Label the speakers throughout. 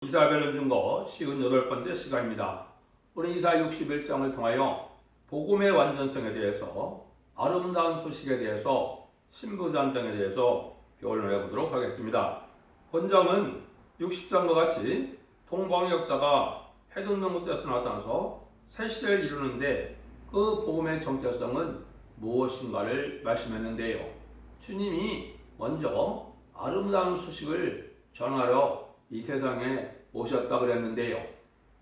Speaker 1: 이사벨을 증거 58번째 시간입니다. 우리 이사 61장을 통하여 복음의 완전성에 대해서 아름다운 소식에 대해서 신부전쟁에 대해서 교훈을 해보도록 하겠습니다. 본장은 60장과 같이 동방 역사가 해동된 곳에서 나타나서 새 시대를 이루는데 그 복음의 정체성은 무엇인가를 말씀했는데요. 주님이 먼저 아름다운 소식을 전하러 이 세상에 오셨다 그랬는데요.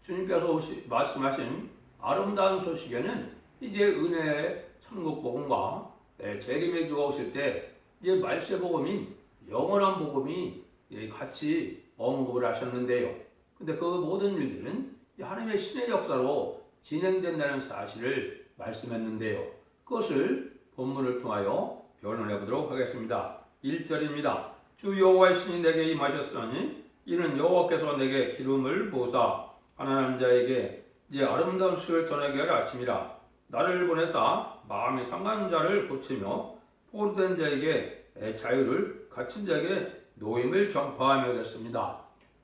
Speaker 1: 주님께서 말씀하신 아름다운 소식에는 이제 은혜의 천국 복음과 재림의 주가 오실 때 이제 말세 복음인 영원한 복음이 같이 언급을 하셨는데요. 근데 그 모든 일들은 하나님의 신의 역사로 진행된다는 사실을 말씀했는데요. 그것을 본문을 통하여 변론해 보도록 하겠습니다. 1절입니다. 주 여호와의 신이 내게 임하셨으니 이는 여호와께서 내게 기름을 부으사 가난한 자에게 이제 아름다운 소식을 전하게 하려 하심이라. 나를 보내사 마음이 상한 자를 고치며 포로된 자에게 자유를 갇힌 자에게 노임을 전파하며 그랬습니다.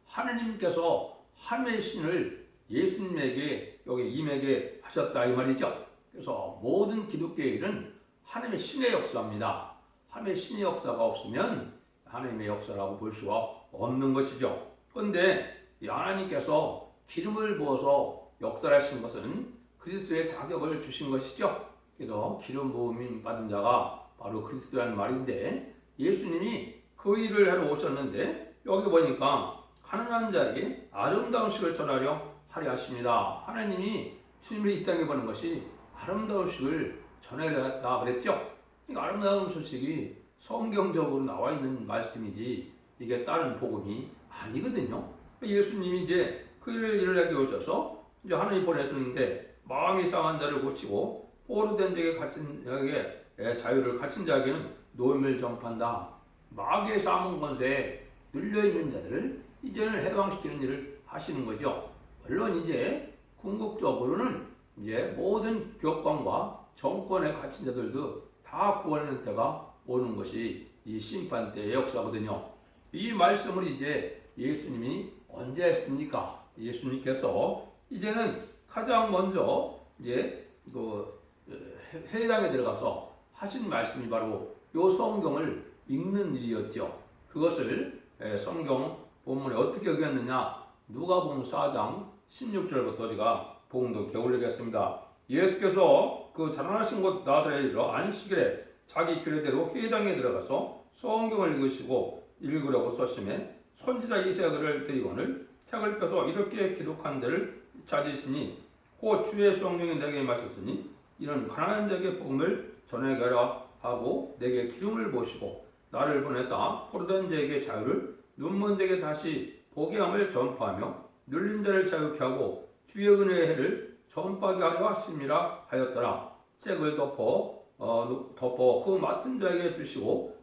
Speaker 1: 하느님께서 하나님의 신을 예수님에게 여기 임하게 하셨다 이 말이죠. 그래서 모든 기독교의 일은 하나님의 신의 역사입니다. 하나님의 신의 역사가 없으면 하나님의 역사라고 볼 수가 없는 것이죠. 그런데 하나님께서 기름을 부어서 역사하신 것은 그리스도의 자격을 주신 것이죠. 그래서 기름 부음 받은 자가 바로 그리스도라는 말인데 예수님이 그 일을 하러 오셨는데 여기 보니까 가난한 자에게 아름다운 식을 전하려 하려 하십니다. 하나님이 주님을 이 땅에 보낸 것이 아름다운 식을 전하려 했다 그랬죠. 그러니까 아름다운 소식이 성경적으로 나와 있는 말씀이지 이게 다른 복음이 아니거든요. 예수님이 이제 그 일을 하게 오셔서 이제 하나님 보내셨는데 마음이 상한 자를 고치고 포로된 자에게 갇힌 자에게 자유를 갇힌 자에게는 노임을 전파한다. 마귀의 사문 권세에 눌려 있는 자들을 이제는 해방시키는 일을 하시는 거죠. 물론 이제 궁극적으로는 이제 모든 교권과 정권에 갇힌 자들도 다 구원하는 때가 오는 것이 이 심판 때의 역사거든요. 이 말씀을 이제 예수님이 언제 했습니까? 예수님께서 이제는 가장 먼저 이제 그 회당에 들어가서 하신 말씀이 바로 요 성경을 읽는 일이었죠. 그것을 성경 본문에 어떻게 여겼느냐? 누가복음 4장 16절부터 제가 복음도 게을리겠습니다. 예수께서 그 자라나신 곳 나사렛에 이르러 안식일에 자기 규례대로 회당에 들어가서 성경을 읽으려고 서심해 선지자 이사야를 드리고는 책을 펴서 이렇게 기록한 데를 찾으시니 곧 주의 성령이 내게 임하셨으니 이는 가난한 자에게 복음을 전하게 하라 하고 내게 기름을 부으시고 나를 보내사 포로된 자에게 자유를 눈먼 자에게 다시 보게 함을 전파하며 눌린 자를 자유케 하고 주의 은혜의 해를 전파하게 하려 하심이라 하였더라. 책을 덮어 그 맡은 자에게 주시고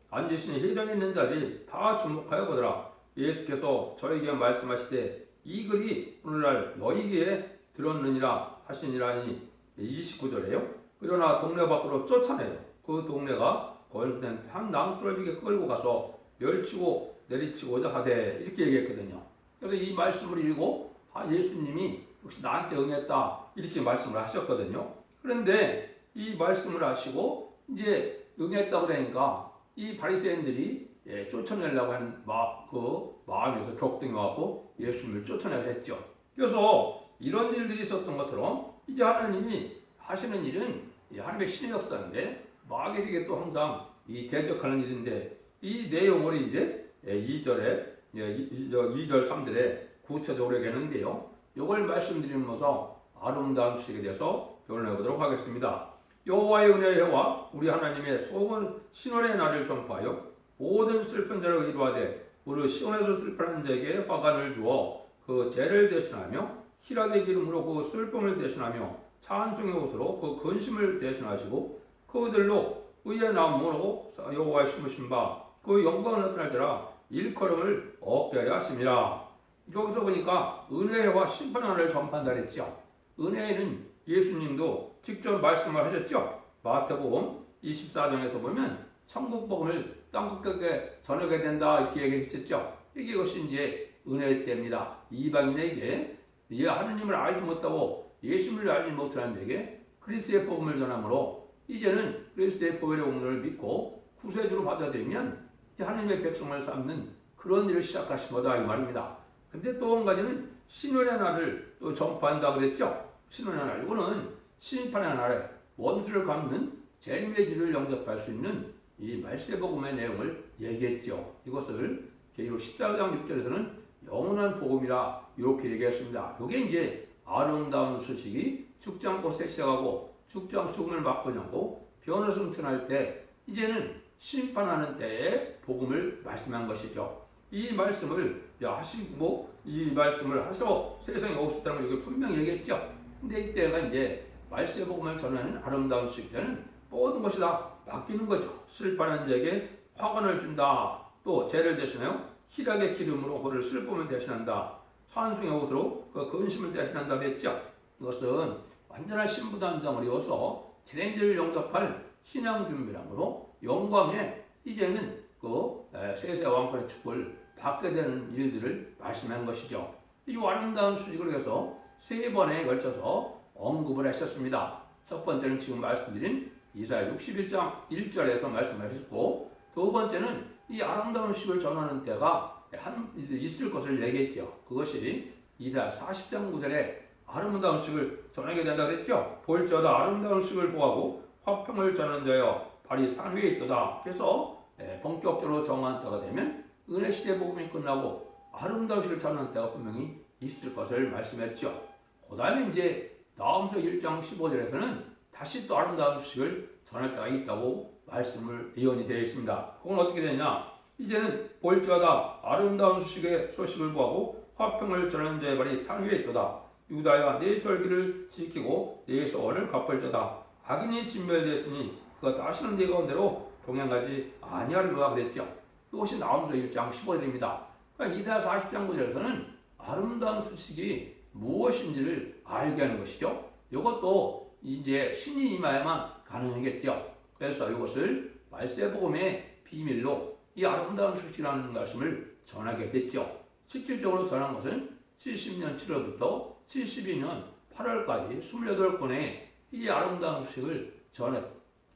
Speaker 1: 앉으시니 회당에 있는 자들이 다 주목하여 보더라. 예수께서 저에게 말씀하시되 이 글이 오늘날 너희에게 들었느니라 하시니라니 29절에요. 그러나 동네 밖으로 쫓아내요. 그 동네가 거인된 한 낭떠러지게 끌고 가서 멸치고 내리치고자 하되 이렇게 얘기했거든요. 그래서 이 말씀을 읽고 예수님이 역시 나한테 응했다 이렇게 말씀을 하셨거든요. 그런데 이 말씀을 하시고 이제 응했다 그러니까 이 바리새인들이 쫓아내려고 하는 마음에서 격동이 와서 예수님을 쫓아내려 했죠. 그래서 이런 일들이 있었던 것처럼 이제 하나님이 하시는 일은 하나님의 신의 역사인데 마귀에게 또 항상 이 대적하는 일인데 이 내용을 이제 2절 3절에 구체적으로 얘기하는데요. 이걸 말씀드리면서 아름다운 소식에 대해서 변론해 보도록 하겠습니다. 여호와의 은혜의 해와 우리 하나님의 소원 신원의 날을 전파하여 모든 슬픈 자를 의로하되 우리 시온에서 슬퍼하는 자에게 화관을 주어 그 죄를 대신하며 희락의 기름으로 그 슬픔을 대신하며 찬송의 옷으로 그 근심을 대신하시고 그들로 의의 나무로 여호와의 심으신 바 그 영광을 나타날 자라 일컬음을 얻게 하려 하심이라. 여기서 보니까 은혜와 심판을 전파한다 그랬죠. 은혜는 예수님도 직접 말씀을 하셨죠. 마태복음 24장에서 보면 천국 복음을 땅 끝까지 전하게 된다 이렇게 얘기했었죠. 이것이 이제 은혜의 때입니다. 이방인에게 이제 하느님을 알지 못하고 예수님을 알지 못하는 자에게 그리스도의 복음을 전함으로 이제는 그리스도의 보혈의 공로를 믿고 구세주로 받아들이면 이제 하나님의 백성을 삼는 그런 일을 시작하신 거다 이 말입니다. 근데 또 한 가지는 신원의 날을 또 전파한다 그랬죠. 신원의 날, 이거는 심판의 날에 원수를 갚는 재림의 주를 영접할 수 있는 이 말세복음의 내용을 얘기했죠. 이것을 계시록 14장 6절에서는 영원한 복음이라 이렇게 얘기했습니다. 이게 이제 아름다운 소식이 죽장꽃에 시작하고 죽장 죽음을 막고 나고 변화 승천할 때 이제는 심판하는 때에 복음을 말씀한 것이죠. 이 말씀을 하시고 이 말씀을 하셔 세상에 오셨다는 걸 여기 분명히 얘기했죠. 근데 이때가 이제 말세 복음을 전하는 아름다운 시기 때는 모든 것이 다 바뀌는 거죠. 슬퍼하는 자에게 화관을 준다. 또 죄를 대신하여 희락의 기름으로 그를 슬픔을 대신한다. 찬송의 옷으로 그 근심을 대신한다 그랬죠. 이것은 완전한 신부단장을 이어서 재림제를 영접할 신앙 준비랑으로 영광에 이제는 그 세세 왕권의 축복을 받게 되는 일들을 말씀한 것이죠. 이 아름다운 수식을 위해서 세 번에 걸쳐서 언급을 하셨습니다. 첫 번째는 지금 말씀드린 이사야 61장 1절에서 말씀하셨고, 두 번째는 이 아름다운 식을 전하는 때가 있을 것을 얘기했죠. 그것이 이사야 40장 9절에 아름다운 식을 전하게 된다 그랬죠. 볼지어다 아름다운 식을 보하고 화평을 전하는 자여 발이 산 위에 있도다. 그래서 본격적으로 정한 때가 되면 은혜 시대 복음이 끝나고 아름다운 식을 전하는 때가 분명히 있을 것을 말씀했죠. 그 다음에 이제 나음서 1장 15절에서는 다시 또 아름다운 소식을 전할 때가 있다고 말씀을 예언이 되어 있습니다. 그건 어떻게 되냐? 이제는 볼지어다 아름다운 소식을 보하고 화평을 전하는 자의 발이 산 위에 있도다. 유다야 내 절기를 지키고 내 소원을 갚을지어다. 악인이 진멸되었으니 그가 다시는 네 가운데로 동행하지 아니하리라 그랬죠. 이것이 나음서 1장 15절입니다. 그러니까 이사야 40장 9절에서는 아름다운 소식이 무엇인지를 알게 하는 것이죠. 이것도 이제 신이 임하야만 가능하겠죠. 그래서 이것을 말세복음의 비밀로 이 아름다운 소식이라는 말씀을 전하게 됐죠. 실질적으로 전한 것은 70년 7월부터 72년 8월까지 28건의 이 아름다운 소식을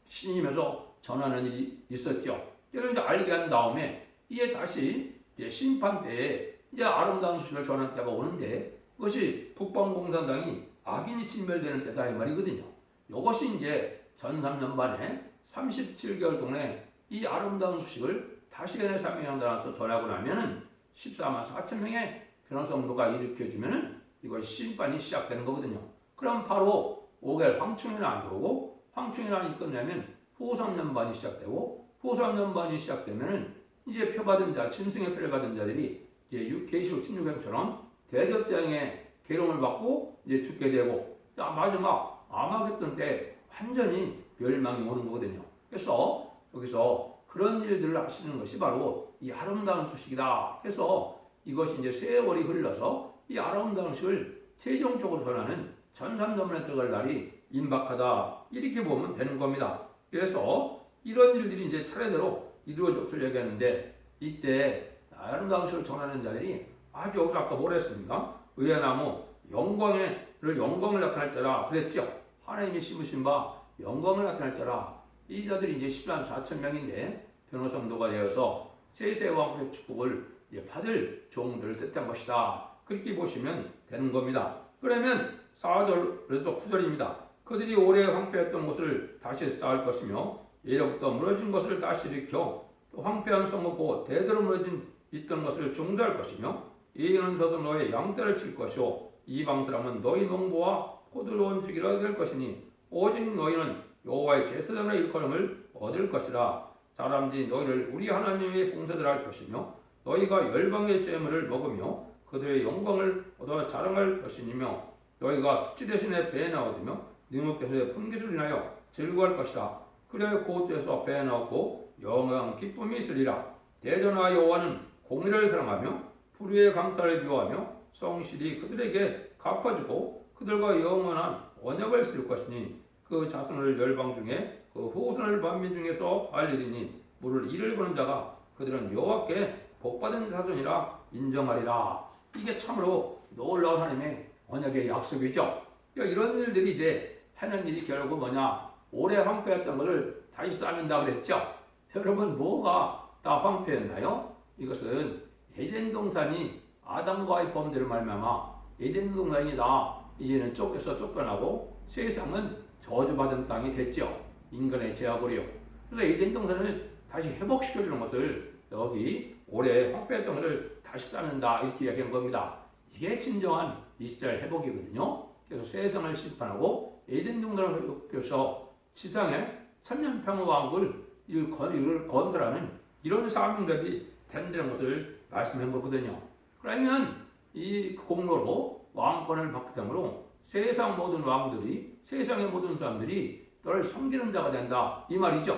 Speaker 1: 신임에서 전하는 일이 있었죠. 이걸 이제 알게 한 다음에 이게 다시 이제 심판 때에 이제 아름다운 소식을 전할 때가 오는데, 그것이 북방공산당이 악인이 진멸되는 때다 이 말이거든요. 이것이 이제 전 3년 반에 37개월 동안에 이 아름다운 소식을 다시금의 사명에 따라서 전하고 나면은 14만 4천 명의 변호성도가 일으켜지면은 이걸 심판이 시작되는 거거든요. 그럼 바로 5개월 황충년이 오고 황충년이 끝나면 후 3년반이 시작되고 후 3년반이 시작되면은 이제 표받은 자, 짐승의 표를 받은 자들이 이제 계시록 16장처럼 대접장의 계룡을 받고 이제 죽게 되고 마지막 아마겟돈 때 완전히 멸망이 오는 거거든요. 그래서 여기서 그런 일들을 하시는 것이 바로 이 아름다운 소식이다. 그래서 이것이 이제 세월이 흘러서 이 아름다운 소식을 최종적으로 전하는 전삼전문에 들어갈 날이 임박하다. 이렇게 보면 되는 겁니다. 그래서 이런 일들이 이제 차례대로 이루어질 것을 얘기하는데, 이때 아름다운 소식을 전하는 자들이 아주 여기서 아까 뭐라 했습니까? 의외나무 영광을 나타낼 자라 그랬죠. 하나님이 심으신 바 영광을 나타낼 자라. 이 자들이 이제 10만 4천 명인데 변호성도가 되어서 세세 왕국의 축복을 받을 종들을 뜻한 것이다. 그렇게 보시면 되는 겁니다. 그러면 4절에서 9절입니다. 그들이 오래 황폐했던 것을 다시 쌓을 것이며 예로부터 무너진 것을 다시 일으켜 또 황폐한 성읍 곧 대대로 무너진 있던 것을 중수할 것이며 이는 서서 너의 양떼를 칠 것이요 이방 사람은 너희 농부와 포도원 주기라 될 것이니 오직 너희는 여호와의 제사장의 일컬음을 얻을 것이라. 사람들이 너희를 우리 하나님의 봉사들 할 것이며 너희가 열방의 재물을 먹으며 그들의 영광을 얻어 자랑할 것이니며 너희가 숙지 대신에 배나 얻으며 능력께서의 분깃을 인하여 즐거워할 것이다. 그래야 고대에서 배나 얻고 영광 기쁨이 있으리라. 대전하 여호와는 공의를 사랑하며 불의의 강탈을 미워하며 성실히 그들에게 갚아주고 그들과 영원한 언약을 쓸 것이니 그 자손을 열방 중에 그 후손을 만민 중에서 알리리니 물을 이를 보는 자가 그들은 여호와께 복받은 자손이라 인정하리라. 이게 참으로 놀라운 하나님의 언약의 약속이죠. 그러니까 이런 일들이 이제 하는 일이 결국 뭐냐? 오래 황폐했던 것을 다시 쌓는다 그랬죠. 여러분 뭐가 다 황폐했나요? 이것은 에덴 동산이 아담과의 범죄를 말미암아 에덴 동산이 다 이제는 쫓겨나고 세상은 저주받은 땅이 됐죠. 인간의 죄악으로요. 그래서 에덴 동산을 다시 회복시켜주는 것을 여기 올해 황폐했던 것을 다시 쌓는다 이렇게 이야기한 겁니다. 이게 진정한 이스라엘 회복이거든요. 그래서 세상을 심판하고 에덴 동산을 회복해서 지상에 천년평화 왕국을 건설하는 이런 사명들이 된다는 것을 말씀한 거거든요. 그러면 이 공로로 왕권을 받기 때문에 세상 모든 왕들이 세상의 모든 사람들이 너를 섬기는 자가 된다 이 말이죠.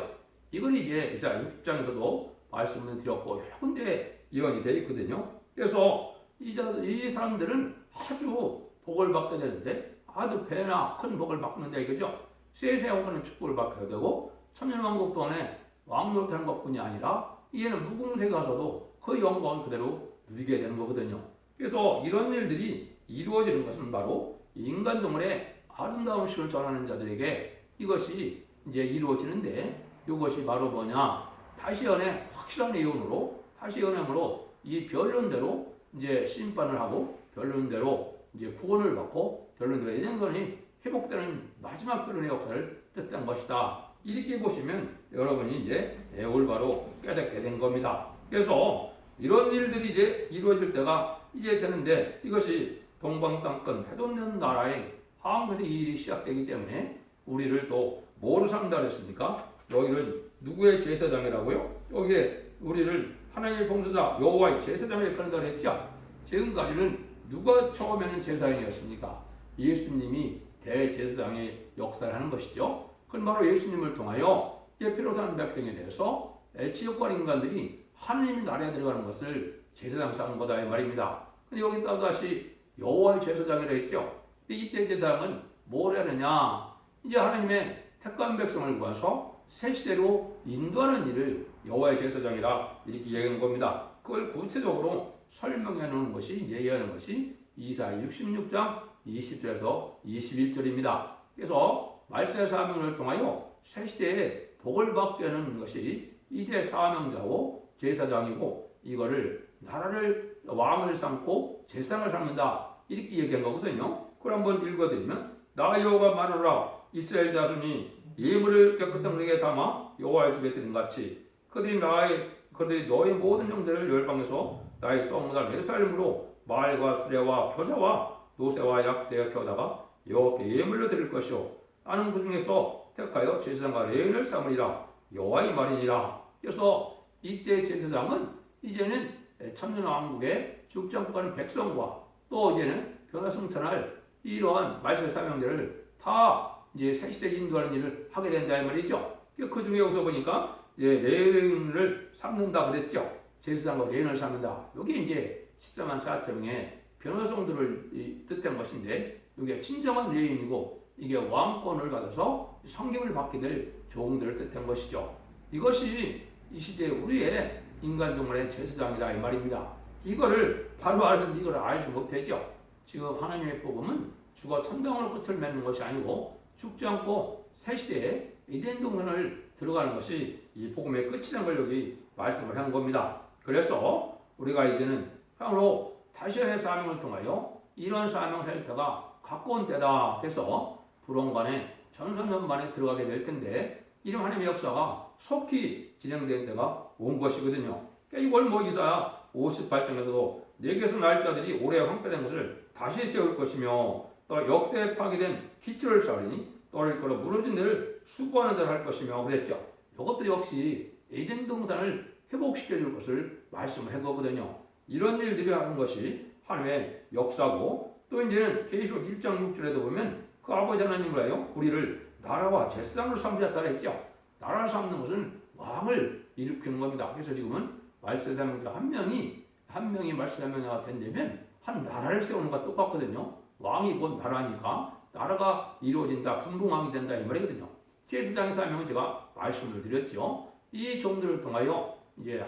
Speaker 1: 이걸 이제 이사야 60장에서도 말씀을 드렸고 여러 군데 예언이 되어 있거든요. 그래서 이 사람들은 아주 복을 받게 되는데 아주 배나 큰 복을 받는데 이거죠. 세세하고는 축복을 받게 되고 천년왕국 동안에 왕노릇하는 것뿐이 아니라 이에는 무궁무에 가서도 그 영광을 그대로 누리게 되는 거거든요. 그래서 이런 일들이 이루어지는 것은 바로 인간 동물의 아름다운 식을 전하는 자들에게 이것이 이제 이루어지는데 이것이 바로 뭐냐? 다시 연애 확실한 예언으로 다시 연애으로 이 변론대로 이제 심판을 하고 변론대로 이제 구원을 받고 변론대로 예정선이 회복되는 마지막 변론의 역사를 뜻한 것이다. 이렇게 보시면 여러분이 이제 올바로 깨닫게 된 겁니다. 그래서 이런 일들이 이제 이루어질 때가 이제 되는데 이것이 동방 땅끝 해돋는 나라의 하나님께서 이 일이 시작되기 때문에 우리를 또 뭐로 삼다 그랬습니까? 여기를 누구의 제사장이라고요? 여기에 우리를 하나님의 봉사자 여호와의 제사장을 그런다 했죠. 지금까지는 누가 처음에는 제사장이었습니까? 예수님이 대제사장의 역사를 하는 것이죠. 그건 바로 예수님을 통하여 피로산 백성에 대해서 지역권 인간들이 하나님의 나라에 들어가는 것을 제사장 삼은 거다 이 말입니다. 근데 여기 다시 여호와의 제사장이라 했죠. 근데 이때 제사장은 뭘 하느냐? 이제 하나님의 택한 백성을 구해서 새 시대로 인도하는 일을 여호와의 제사장이라 이렇게 얘기한 겁니다. 그걸 구체적으로 설명해 놓은 것이 예언하는 것이 이사야 66장 20절에서 21절입니다. 그래서 말세 사명을 통하여 새 시대에 복을 받게 하는 것이 이제 사명자고 제사장이고 이거를 나라를 왕을 삼고 제사장을 삼는다 이렇게 얘기한 거거든요. 그걸 한번 읽어드리면 나 여호와가 말하라 이스라엘 자손이 예물을 깨끗한 그에게 담아 여호와의 집에 드린 같이 그들이 너의 모든 형제를 열방에서 나의 성문을 예루살렘으로 말과 수레와 표자와 노새와 약대에 태우다가 여호와께 예물로 드릴 것이요 나는 그 중에서 택하여 제사장과 레인을 삼으리라 여호와의 말이니라. 그래서 이때 제사장은 이제는 천년왕국의 죽장국가는 백성과 또 이제는 변화승천할 이러한 말세 사명들을 다 이제 새 시대 인도하는 일을 하게 된다 이 말이죠. 그 중에 여기서 보니까 레인을 삼는다 그랬죠. 제사장과 레인을 삼는다. 여기 이제 14만 4천명의 변호성들을 뜻한 것인데 이게 진정한 레인이고 이게 왕권을 받아서 성김을 받게 될 종들을 뜻한 것이죠. 이것이 이 시대 우리의 인간 종말의 제사장이다 이 말입니다. 이거를 바로 알아서 이걸 알지 못했죠. 지금 하나님의 복음은 죽어 천당으로 끝을 맺는 것이 아니고 죽지 않고 새 시대에 에덴 동산을 들어가는 것이 이 복음의 끝이라는 걸 여기 말씀을 한 겁니다. 그래서 우리가 이제는 향으로 다시의 사명을 통하여 이런 사명 헬터가 가까운 때다 해서 불원간에 전선전반에 들어가게 될 텐데 이런 하나님의 역사가 속히 진행된 때가 온 것이거든요. 그러니까 이걸 이사야 58장에서도 내게서 날 자들이 오래 황폐된 것을 다시 세울 것이며 또 역대 파괴된 기초를 쌓으니 떨어질 거로 무너진 데를 수고하는 자를 할 것이며 그랬죠. 이것도 역시 에덴 동산을 회복시켜줄 것을 말씀을 한 거거든요. 이런 일들이 하는 것이 하나님의 역사고 또 이제는 계시록 1장 6절에도 보면 그 아버지 하나님을 하여 우리를 나라와 제사장으로 삼으셨다 했죠. 나라를 삼는 것은 왕을 일으키는 겁니다. 그래서 지금은 말세사명자 한 명이 말세사명자가 된다면 한 나라를 세우는 것과 똑같거든요. 왕이 곧 나라니까 나라가 이루어진다, 분봉왕이 된다 이 말이거든요. 제사장의 사명은 제가 말씀을 드렸죠. 이 종들을 통하여 이제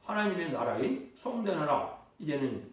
Speaker 1: 하나님의 나라인 성대 나라 이제는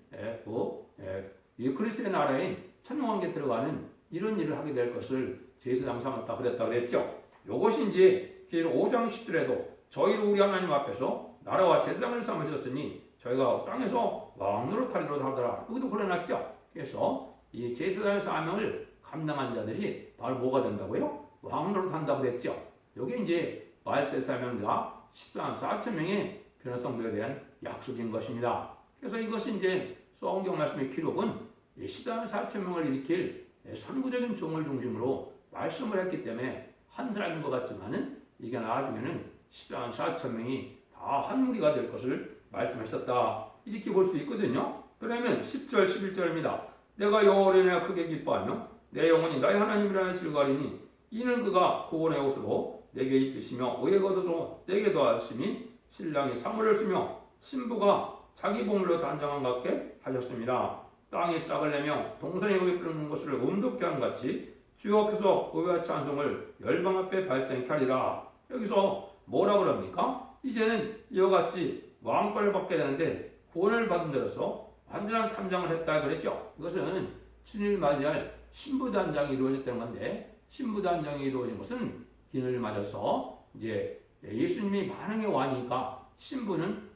Speaker 1: 이 그리스도의 나라인 천년왕국에 들어가는 이런 일을 하게 될 것을 제사장 삼았다 그랬다 그랬죠. 이것이 이제 계시록 5장 10절에도 저희로 우리 하나님 앞에서 나라와 제사장을 삼으셨으니 저희가 땅에서 왕노릇 하리로다 하더라. 여기도 그려놨죠. 그래서 이 제사장의 사명을 감당한 자들이 바로 뭐가 된다고요? 왕노릇 한다고 그랬죠. 이게 이제 말세 사명자 14만 4천 명의 변호성들에 대한 약속인 것입니다. 그래서 이것이 이제 성경 말씀의 기록은 14만 4천 명을 일으킬 선구적인 종을 중심으로 말씀을 했기 때문에 한 사람인 것 같지만은 이게 나중에는 14만 4천 명이 다 한 무리가 될 것을 말씀하셨다. 이렇게 볼 수 있거든요. 그러면 10절 11절입니다. 내가 여호와를 내가 크게 기뻐하며 내 영혼이 나의 하나님이라는 즐거리니 이는 그가 구원의 옷으로 내게 입히시며 의의 겉으로 내게 더하심이 신랑이 사물을 쓰며 신부가 자기 보물로 단장한 같게 하셨습니다. 땅이 싹을 내며 동산이 의에 뿌리는 것을 음독게 한 같이 주역에서 의와 찬송을 열방 앞에 발생케 하리라. 여기서 뭐라 그럽니까? 이제는 이와 같이 왕권을 받게 되는데 구원을 받은 자로서 완전한 탐정을 했다 그랬죠. 이것은 주님을 맞이할 신부단장이 이루어졌다는 건데 신부단장이 이루어진 것은 기능을 맞아서 이제 예수님이 만왕의 왕이니까 신부는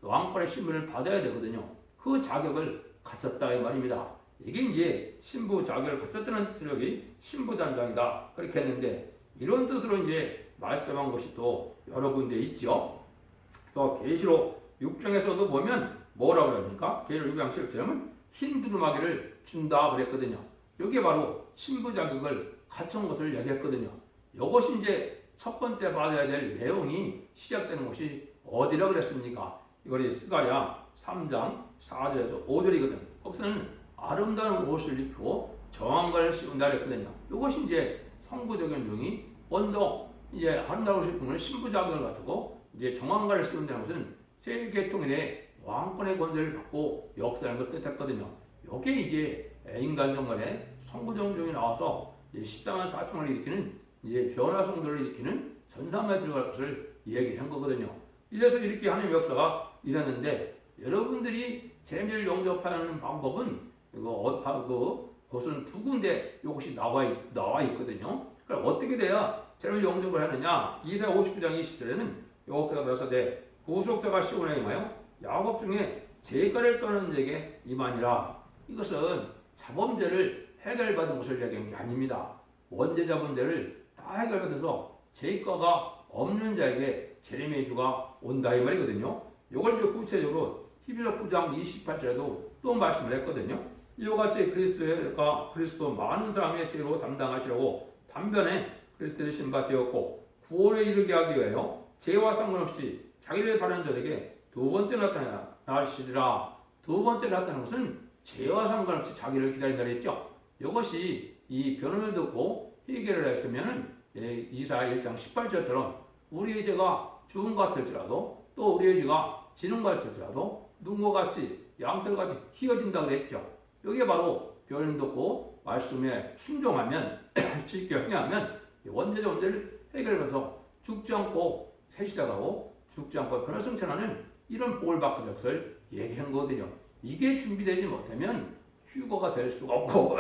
Speaker 1: 왕권의 신분을 받아야 되거든요. 그 자격을 갖췄다 이 말입니다. 이게 이제 신부 자격을 갖췄다는 뜻이 신부단장이다 그렇게 했는데 이런 뜻으로 이제 말씀한 것이 또 여러 군데 있죠. 또 계시록 6장에서도 보면 뭐라고 그럽니까? 계시록 6장 7절은 흰 두루마기를 준다 그랬거든요. 이게 바로 신부 자격을 갖춘 것을 얘기했거든요. 이것이 이제 첫 번째 받아야 될 내용이 시작되는 것이 어디라 그랬습니까? 이거를 스가랴 3장 4절에서 5절이거든. 거기서는 아름다운 옷을 입고 정한가를 씌운다 그랬거든요. 이것이 이제 성부적인 용이 먼저 이제 아름다운 옷을 입으면 신부 자격을 갖추고 이제 정한가를 씌운다는 것은 세계 통일의 왕권의 권세를 받고 역사하는 것을 뜻했거든요. 이게 이제 인간적 간에 성부정종이 나와서 14만 4천을 일으키는 이제 변화성들을 일으키는 전사만에 들어갈 것을 얘기한 거거든요. 이래서 이렇게 하는 역사가 일어났는데 여러분들이 재미를 영접하는 방법은 그것은 두 군데 이것이 나와 있거든요. 그럼 어떻게 돼야 재미를 영접을 하느냐? 이사야 59장 20절에는 여호와께서 묘사되 구속자가 시온에 임하여 야곱 중에 죄가를 떠나는 자에게 임하니라. 이것은 자범죄를 해결받은 것을 얘기한 게 아닙니다. 원죄 자범죄를 다 해결받아서 죄가가 없는 자에게 재림의 주가 온다 이 말이거든요. 이걸 좀 구체적으로 히브리서 9장 28절에도 또 말씀을 했거든요. 이와 같이 그리스도 많은 사람의 죄로 담당하시려고 단변에 그리스도의 신받되었고 구원에 이르게 하기 위하여 죄와 상관없이 자기를 바라는 자에게 두 번째 나타나시리라. 두 번째 나타나는 것은 죄와 상관없이 자기를 기다린다 했죠. 이것이 이 변론을 듣고 해결을 했으면은 이사야 1장 18절처럼 우리의 죄가 죽은 것 같을지라도 또 우리의 죄가 지는 것 같을지라도 눈과 같이 양털같이 휘어진다 그랬죠. 이게 바로 변론 듣고 말씀에 순종하면 쉽게 행하면 원죄자 문제를 해결해서 죽지 않고 새시다가고 죽지 않고 변화승천하는 이런 복을 받게 될 것을 얘기한 거거든요. 이게 준비되지 못하면 휴거가 될 수가 없고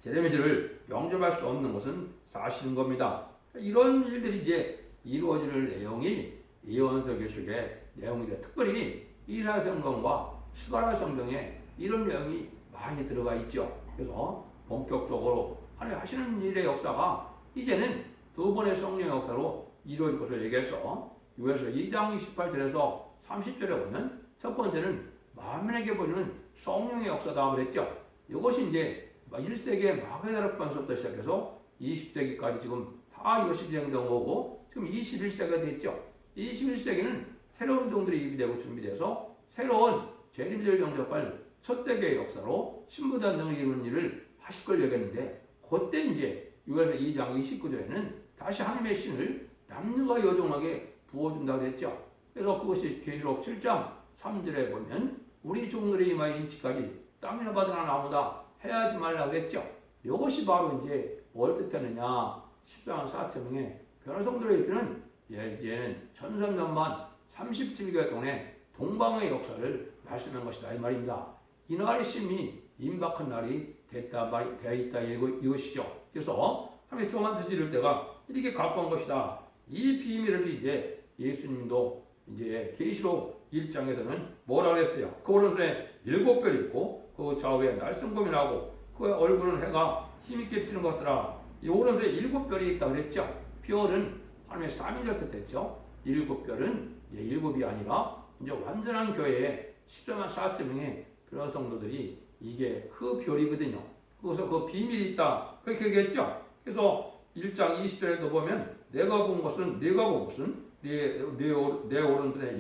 Speaker 1: 제레미지를 영접할 수 없는 것은 사실인 겁니다. 이런 일들이 이제 이루어질 내용이 예언서 계시록의 내용인데 특별히 이사야 성경과 스가랴 성경에 이런 내용이 많이 들어가 있죠. 그래서 본격적으로 하나님 하시는 일의 역사가 이제는 두 번의 성령의 역사로 이루어질 것을 얘기해서 요에서 2장 28절에서 30절에 보면 첫 번째는 만민에게 보여주는 성령의 역사다 그랬죠. 이것이 이제 1세기의 마가다락반서부터 시작해서 20세기까지 지금 다 이것이 진행된 거고 지금 21세기가 됐죠. 21세기는 새로운 종들이 입이 되고 준비돼서 새로운 재림절 영접할 첫 대교의 역사로 신부단장을 이루는 일을 하실 걸 얘기했는데 그때 이제 6에서 2장 29절에는 다시 하나님의 신을 남녀가 여종하게 부어준다고 했죠. 그래서 그것이 계시록 7장 3절에 보면 우리 종들의 이마에 인치까지 땅이나 바다나 나무다 해야지 말라고 했죠. 이것이 바로 이제 뭘 뜻하느냐? 14만 4천 명의 변화성들을 일으키는 이제는 천선년만 37개월 동안의 동방의 역사를 말씀한 것이다 이 말입니다. 이날의 심이 임박한 날이 되어 있다 이것이죠. 그래서 하나님의 종한 드릴 때가 이렇게 가까운 것이다. 이 비밀을 이제 예수님도 이제 계시록 1장에서는 뭐라고 했어요? 그 오른손에 7별이 있고 그 좌우에 날성검이 나고 그 얼굴은 해가 힘있게 비치는 것 같더라. 이 오른손에 7별이 있다 그랬죠. 별은 하나님의 삼위를 뜻했죠. 7별은 이제 7이 아니라 이제 완전한 교회에 14만 4천 명의 그런 성도들이 이게 그 별이거든요. 그래서 그 비밀이 있다 그렇게 얘기했죠. 그래서 1장 20절에도 보면 내가 본 것은 내 오른손에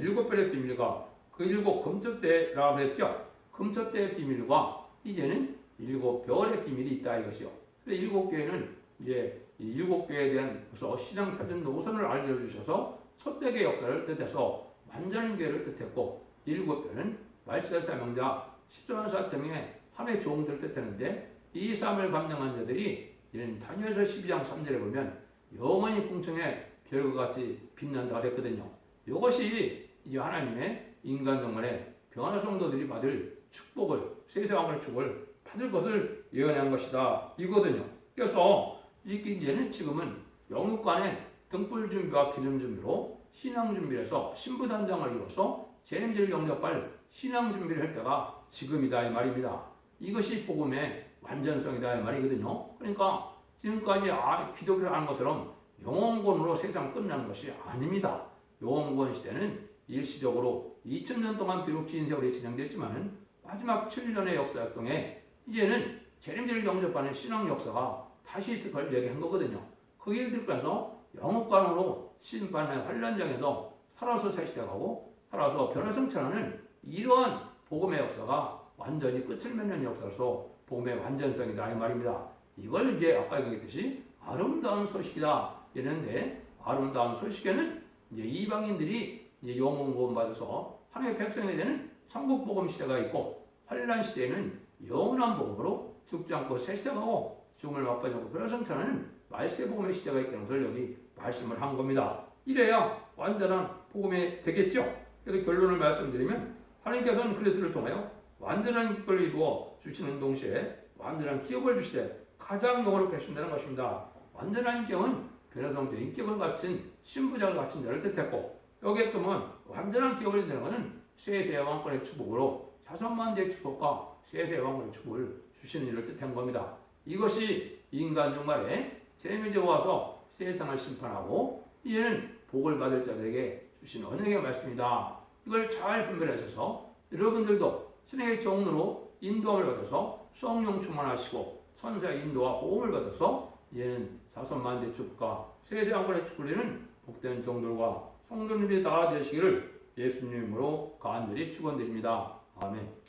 Speaker 1: 7별의 비밀과 그 7 금첫대라고 했죠. 금첫대의 비밀과 이제는 7별의 비밀이 있다 이것이요. 그래서 7교회는 이제 이 7교회에 대한 신앙 표준 노선을 알려주셔서 첫대교의 역사를 뜻해서 완전한 교회를 뜻했고 7별은 말세 사명자 14만 4천 명의 하나의 종들을 뜻하는데 이 삶을 감당한 자들이 이런 다니엘서 12장 3절에 보면 영원히 궁청에 별과 같이 빛난다 그랬거든요. 이것이 이제 하나님의 인간 정말의 변화 성도들이 받을 축복을 세세왕의 축복을 받을 것을 예언한 것이다 이거든요. 그래서 이제는 지금은 영육간의 등불 준비와 기름 준비로 신앙 준비를 해서 신부단장을 이뤄서 재림제를 영접할 신앙 준비를 할 때가 지금이다 이 말입니다. 이것이 복음의 완전성이다 이 말이거든요. 그러니까 지금까지 기독교를 하는 것처럼 영원권으로 세상 끝나는 것이 아닙니다. 영원권 시대는 일시적으로 2000년 동안 비록 긴 세월이 진행됐지만 마지막 7년의 역사 동에 이제는 재림제를 영접하는 신앙 역사가 다시 있을 걸 얘기한 거거든요. 그 일들 가서 영업관으로 심판의 환란장에서 살아서 새 시대가고 살아서 변화 성찰하는 이러한 복음의 역사가 완전히 끝을 맺는 역사로서 복음의 완전성이다 이 말입니다. 이걸 이제 아까 얘기했듯이 아름다운 소식이다 이랬는데 아름다운 소식에는 이제 이방인들이 이제 영원 구원 받아서 하나님의 백성이 되는 천국 복음 시대가 있고 환란 시대에는 영원한 복음으로 죽지 않고 새 시대가고 죽음을 맛보지 않고 변화 성찰하는 말세 복음의 시대가 있다는 것을 여기 말씀을 한 겁니다. 이래야 완전한 복음이 되겠죠. 그래서 결론을 말씀드리면 하나님께서는 그리스도를 통하여 완전한 기쁨을 이루어 주시는 동시에 완전한 기업을 주시되 가장 영원롭게 하신다는 것입니다. 완전한 인격은 변화성도 인격을 갖춘 신부장을 갖춘 자를 뜻했고 여기에 또는 완전한 기업을 이루는 것은 세세 왕권의 축복으로 자손만대의 축복과 세세 왕권의 축복을 주시는 일을 뜻한 겁니다. 이것이 인간 종말에 재림이 와서 세상을 심판하고 이제는 복을 받을 자들에게 주신 언약의 말씀이다. 이걸 잘 분별하셔서 여러분들도 신의 종로로 인도함을 받아서 성령 충만하시고 천사의 인도와 보험을 받아서 이제는 자손만대 축복과 세세 왕권의 축복을 이루는 복된 종들과 성도님들이 다 되시기를 예수님으로 간절히 축원드립니다. 아멘.